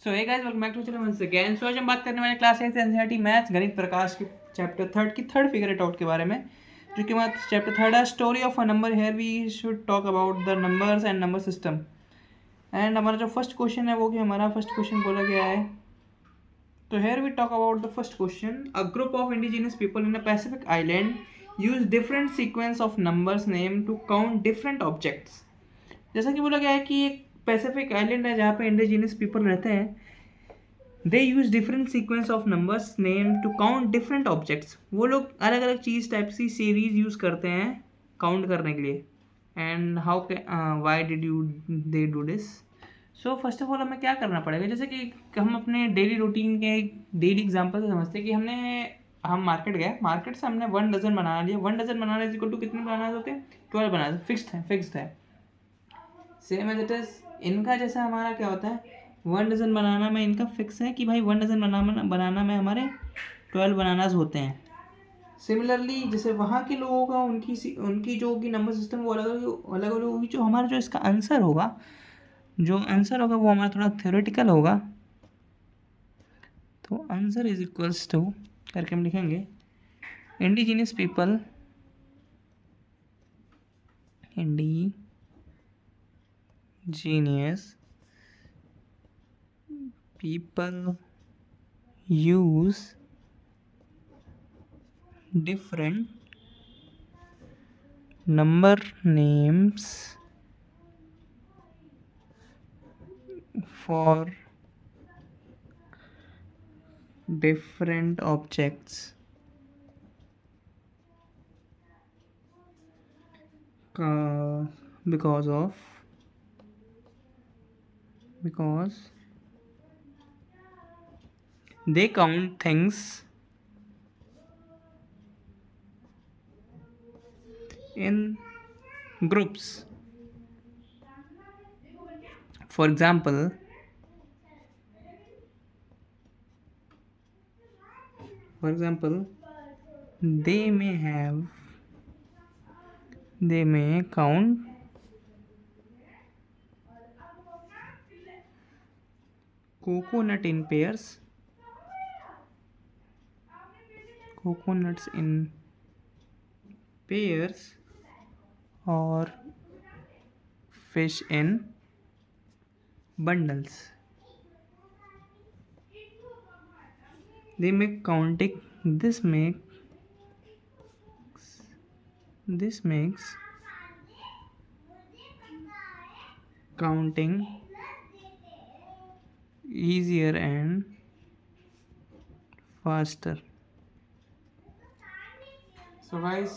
So hey guys, welcome back to channel once again. So आज हम बात करने वाले क्लास 8 एनसीईआरटी मैथ्स गणित प्रकाश के चैप्टर 3 की थर्ड फिगर इट आउट के बारे में, जो कि हमारा चैप्टर 3 है story of a number. Here we should talk about the numbers and number system. And हमारा जो फर्स्ट क्वेश्चन है वो कि हमारा फर्स्ट क्वेश्चन बोला गया है। तो here we talk about the first question. A group of indigenous people in a Pacific island use different sequence of numbers name to count different objects. जैसा कि बोला गया है कि एक पैसिफिक आइलैंड है जहाँ पे इंडिजिनियस पीपल रहते हैं। They use different sequence of numbers name to count different objects. वो लोग अलग अलग चीज़ टाइप सी सीरीज यूज़ करते हैं काउंट करने के लिए। And how why did you they do this. So first of all हमें क्या करना पड़ेगा, जैसे कि हम अपने डेली रूटीन के डेली एग्जाम्पल से समझते हैं कि हम मार्केट गए, मार्केट से हमने 1 डजन बना लिया। 1 dozen banana is equal to कितने बनाना होते हैं? 12 बनाना। फिक्स्ड है। सेम एज इट इज इनका जैसा हमारा क्या होता है, 1 डजन बनाना में इनका फिक्स है कि भाई 1 डजन बनाना में हमारे 12 बनानाज होते हैं। सिमिलरली जैसे वहाँ के लोगों का उनकी जो होगी नंबर सिस्टम वो अलग अलग होगी। जो हमारा जो इसका आंसर होगा वो हमारा थोड़ा थ्योरेटिकल होगा। तो आंसर इज इक्वल्स टू करके हम लिखेंगे indigenous people use different number names for different objects because they count things in groups. For example, they may count coconuts in pairs or fish in bundles. They make counting. This makes counting easier and faster. So guys,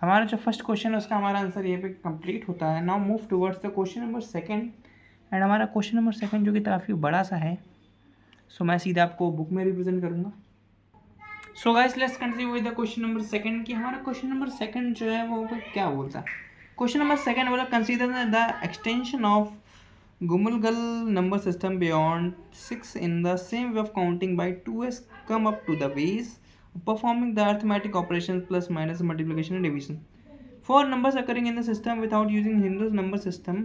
हमारा जो first question है उसका हमारा answer ये पे complete होता है। Now move towards the question number second. And हमारा क्वेश्चन नंबर सेकंड जो कि काफ़ी बड़ा सा है, सो मैं सीधा आपको बुक में रिप्रेजेंट करूँगा। So guys, let's continue with the question number second कि हमारा क्वेश्चन नंबर सेकंड जो है वो क्या बोलता है। क्वेश्चन नंबर सेकंड बोला consider the extension of Gumulgal number system beyond 6 in the same way of counting by 2s come up to the base performing the arithmetic operations plus minus multiplication and division for numbers occurring in the system without using Hindu's number system.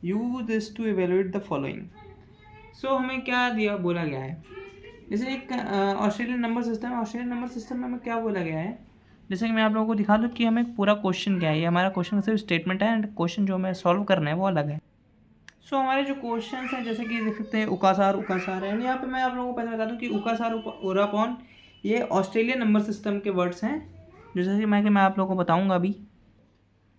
Use this to evaluate the following. So हमें क्या दिया बोला गया है, जैसे एक Australian number system है। Australian number system में हमें क्या बोला गया है, जैसे कि मैं आप लोगों को दिखा दूँ कि हमें पूरा क्वेश्चन क्या है। ये हमारा क्वेश्चन सिर्फ स्टेटमेंट है एंड क्वेश्चन जो हमें सॉल्व करना है वो अलग है। सो हमारे जो क्वेश्चन हैं जैसे कि देख सकते हैं उकासार है। यहाँ पे मैं आप लोगों को पहले बता दूँ कि उकासार ओरापॉन ये ऑस्ट्रेलियन नंबर सिस्टम के वर्ड्स हैं, जैसे कि मैं आप लोगों को बताऊंगा अभी।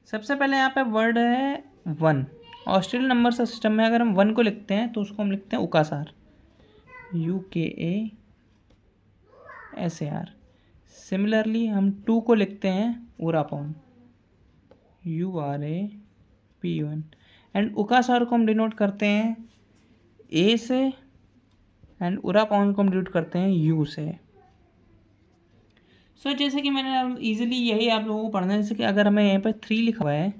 सबसे पहले यहाँ पे वर्ड है 1। ऑस्ट्रेलियन नंबर सिस्टम में अगर हम 1 को लिखते हैं तो उसको हम लिखते हैं उकासार, UKASAR। सिमिलरली हम 2 को लिखते हैं ओरापॉन, URAPON। एंड उकासार को हम डिनोट करते हैं A से एंड ओरापॉन को हम डिनोट करते हैं U से। सो जैसे कि मैंने इजीली यही आप लोगों को पढ़ना है, जैसे कि अगर हमें यहाँ पर 3 लिखा हुआ है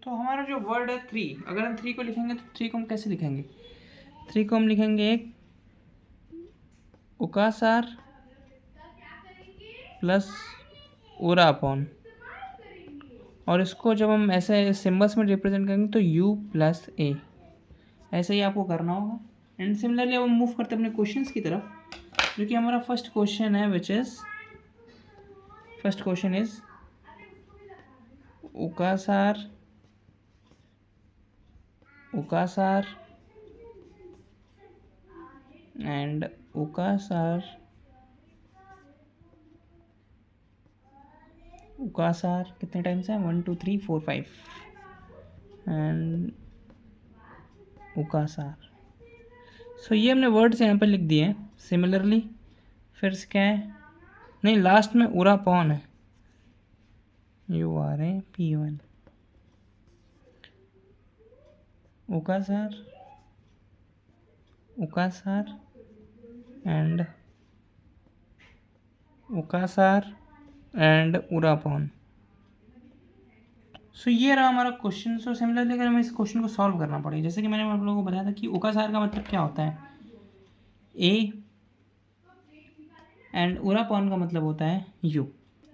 तो हमारा जो वर्ड है 3, अगर हम 3 को लिखेंगे तो 3 को हम कैसे लिखेंगे? 3 को हम लिखेंगे एक उकासार प्लस ओरापॉन, और इसको जब हम ऐसे सिम्बल्स में रिप्रेजेंट करेंगे तो U प्लस A। ऐसे ही आपको करना होगा। एंड सिमिलरली अब हम मूव करते हैं अपने क्वेश्चंस की तरफ, जो कि हमारा फर्स्ट क्वेश्चन है, which is first question is उकासार एंड उकासार कितने टाइम्स है, 1 2 3 4 5 एंड उकासार। सो ये हमने वर्ड्स यहाँ पे लिख दिए हैं। सिमिलरली फिर से क्या है, नहीं लास्ट में उरापॉन है, URAPON, उकासार एंड उरापॉन। सो ये रहा हमारा क्वेश्चन। सो सिमिलरली अगर हमें इस क्वेश्चन को सॉल्व करना पड़े, जैसे कि मैंने आप लोगों को बताया था कि उकासार का मतलब क्या होता है, ए, एंड उरापॉन का मतलब होता है यू।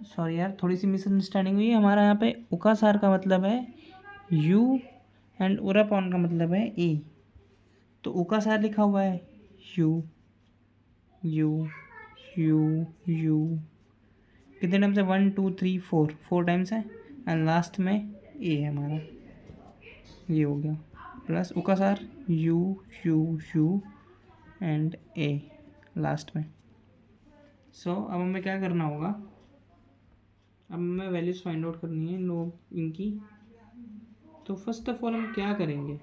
सॉरी यार, थोड़ी सी मिसअंडरस्टैंडिंग हुई। हमारा यहाँ पे उकासार का मतलब है यू एंड उरापॉन का मतलब है ए। तो उकासार लिखा हुआ है यू यू यू यू, कितने टाइम्स है, 1 2 3 4 टाइम्स है, एंड लास्ट में ए है हमारा, ये हो गया, प्लस उकासार U U U and a last में। सो अब हमें क्या करना होगा, अब हमें वैल्यूज़ फाइंड आउट करनी है लोग इनकी। तो फर्स्ट ऑफ ऑल हम क्या करेंगे,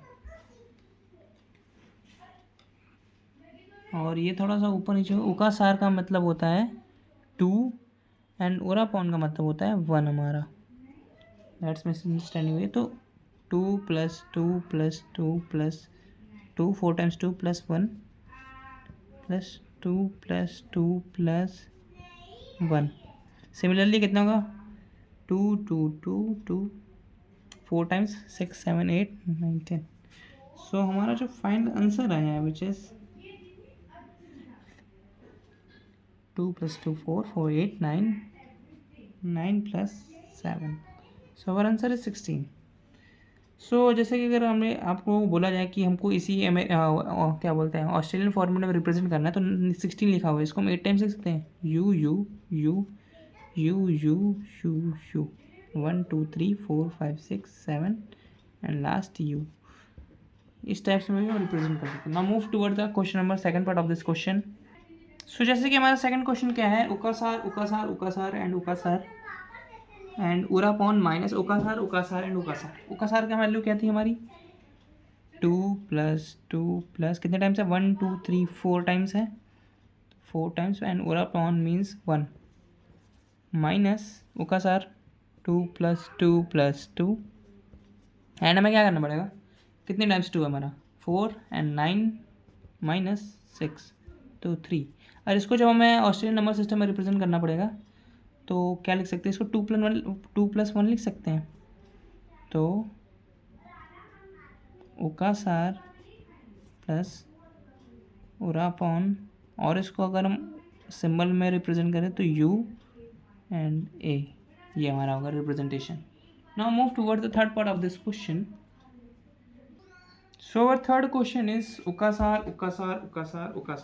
और ये थोड़ा सा ऊपर नीचे, उकासार का मतलब होता है 2 एंड उरापॉन का मतलब होता है 1 हमारा, दैट्स मिसअंडरस्टैंडिंग हुई। तो 2 + 2 + 2 + 2 4 टाइम्स 2 + 1 + 2 + 2 + 1। सिमिलरली कितना होगा, 2 2 2 2 4 टाइम्स 6 7 8 9 10। सो हमारा जो फाइनल आंसर आया है विच इज़ 2 + 2 4 4 8 9 9 + 7। सो हमारा आंसर इज 16। सो जैसे कि अगर हमें आपको बोला जाए कि हमको इसी क्या बोलते हैं ऑस्ट्रेलियन फॉर्मूले में रिप्रेजेंट करना है, तो 16 लिखा हुआ है, इसको हम 8 टाइम्स लिख सकते हैं, U U U U U U U 1 2 3 4 5 6 7 and last U. इस टाइप से हम रिप्रेजेंट कर सकते हैं। Now move toward the question number second part of this question. So जैसे कि हमारा सेकंड क्वेश्चन क्या है, उकासार एंड उरापॉन माइनस उकासार एंड उकासार का वैल्यू क्या थी हमारी, 2 + 2 + कितने टाइम्स है, 1 2 3 4 टाइम्स है, 4 टाइम्स, एंड उरापॉन मीन्स 1 माइनस उकासार 2 + 2 + 2, एंड हमें क्या करना पड़ेगा, कितने टाइम्स 2 है हमारा, 4 एंड 9 -6 तो 3। और इसको जब हमें ऑस्ट्रेलियन नंबर सिस्टम में रिप्रेजेंट करना पड़ेगा तो क्या लिख सकते हैं, इसको 2 + 1 लिख सकते हैं। तो उकासार प्लस उरापॉन, और इसको अगर हम सिंबल में रिप्रेजेंट करें तो यू एंड ए, ये हमारा होगा representation. Now move toward the third part of this question. So our third question is ukasar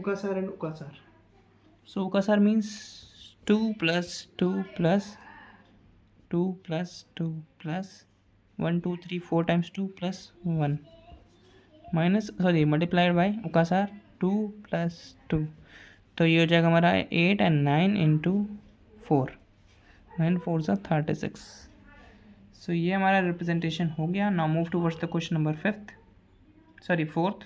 ukasar and ukasar. So ukasar means 2 + 2 + 2 + 2 + 1 2 3 4 times 2 + 1 minus multiplied by ukasar 2 + 2, तो ये हो जाएगा हमारा 8 and 9 into 4, 9 4 = 36। सो ये हमारा रिप्रेजेंटेशन हो गया। Now move towards the question number fourth.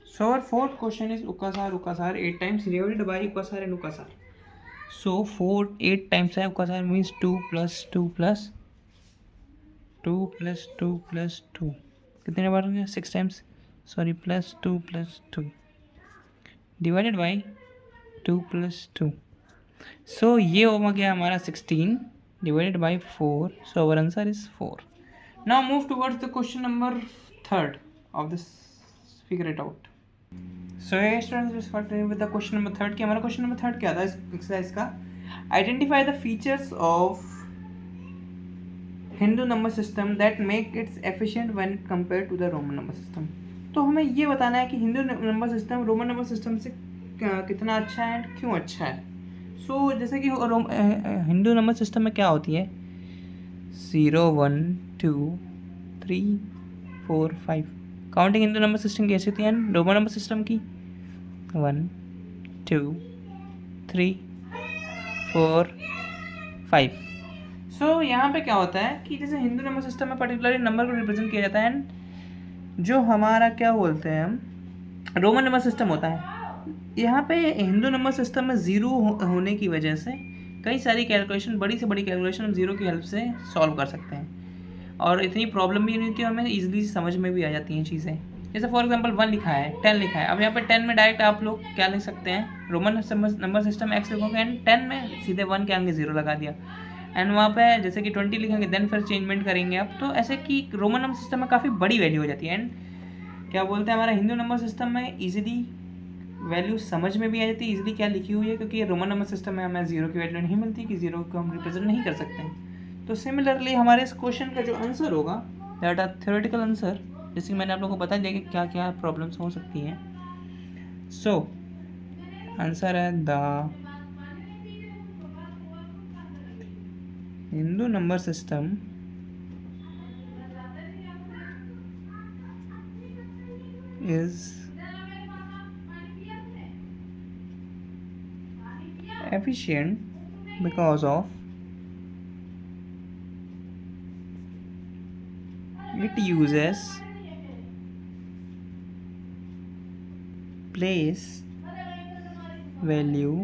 So our fourth question is उकासार 8 टाइम्स डिवाइडेड बाय उकासार एंड उकासार। सो 4 8 टाइम्स है, उकासार मीन्स 2 + 2 + 2 + 2 + 2, कितने बार हो गया, 6 टाइम्स, +2 + 2 डिवाइडेड बाय 2 + 2। सो ये हो गया हमारा 16 divided by 4, so our answer is 4. Now move towards the question number 3rd of this, figure it out. So hey students, let's continue with the question number 3rd। कि हमारा question number 3rd क्या था इस exercise का, identify the features of Hindu number system that make its efficient when compare to the Roman number system. तो हमें ये बताना है कि Hindu number system Roman number system से कितना अच्छा है एंड क्यों अच्छा है। सो जैसे कि हिंदू नंबर सिस्टम में क्या होती है 0 1 2 3 4 5 काउंटिंग हिंदू नंबर सिस्टम की ऐसी होती है रोमन नंबर सिस्टम की 1 2 3 4 5। सो यहाँ पे क्या होता है कि जैसे हिंदू नंबर सिस्टम में पर्टिकुलरली नंबर को रिप्रेजेंट किया जाता है एंड जो हमारा क्या बोलते हैं हम रोमन नंबर सिस्टम होता है, यहाँ पे हिंदू नंबर सिस्टम में ज़ीरो होने की वजह से कई सारी कैलकुलेशन, बड़ी से बड़ी कैलकुलेशन हम ज़ीरो की हेल्प से सॉल्व कर सकते हैं और इतनी प्रॉब्लम भी नहीं होती, हमें ईजिली समझ में भी आ जाती हैं चीज़ें। जैसे फॉर एग्जांपल 1 लिखा है 10 लिखा है, अब यहाँ पे 10 में डायरेक्ट आप लोग क्या लिख सकते हैं रोमन नंबर सिस्टम एक्स लिखोगे एंड 10 में सीधे 1 के आगे 0 लगा दिया एंड वहाँ पे जैसे कि 20 लिखेंगे देन फिर चेंजमेंट करेंगे आप, तो ऐसे कि रोमन नंबर सिस्टम में काफ़ी बड़ी वैल्यू हो जाती है एंड क्या बोलते हैं हमारा हिंदू नंबर सिस्टम में ईजिली वैल्यू समझ में भी आ जाती है ईजिली क्या लिखी हुई है, क्योंकि रोमन नंबर सिस्टम में हमें 0 की वैल्यू नहीं मिलती कि 0 को हम रिप्रेजेंट नहीं कर सकते हैं। तो सिमिलरली हमारे इस क्वेश्चन का जो आंसर होगा दैट आर थ्योरेटिकल आंसर, जैसे कि मैंने आप लोगों को बता दिया कि क्या क्या प्रॉब्लम्स हो सकती हैं। सो आंसर है the Hindu number system is efficient because of it uses place value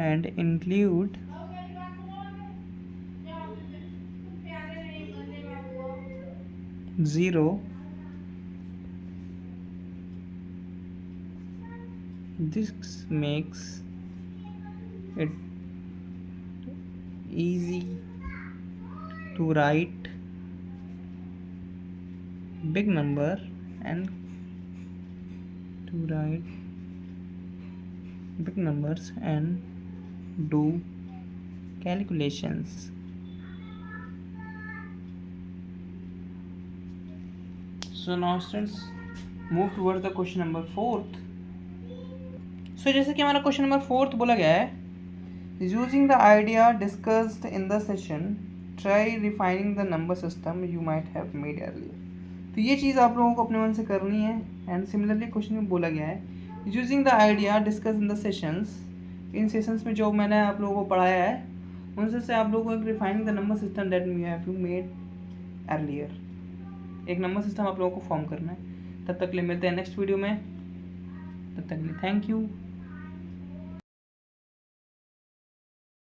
and include zero. This makes it easy to write big number and big numbers and do calculations. So now students move towards the question number 4th. So जैसे कि हमारा question number 4th बोला गया है, using the idea discussed in the session try refining the number system you might have made earlier. तो ये चीज़ आप लोगों को अपने मन से करनी है एंड सिमिलरली क्वेश्चन में बोला गया है using the idea discuss in the sessions, in sessions में जो मैंने आप लोगों को पढ़ाया है उनसे से आप लोगों को refining the number system that you have to made earlier, एक नंबर सिस्टम आप लोगों को फॉर्म करना है। तब तक के लिए मिलते हैं नेक्स्ट वीडियो में, तब तक के लिए थैंक यू।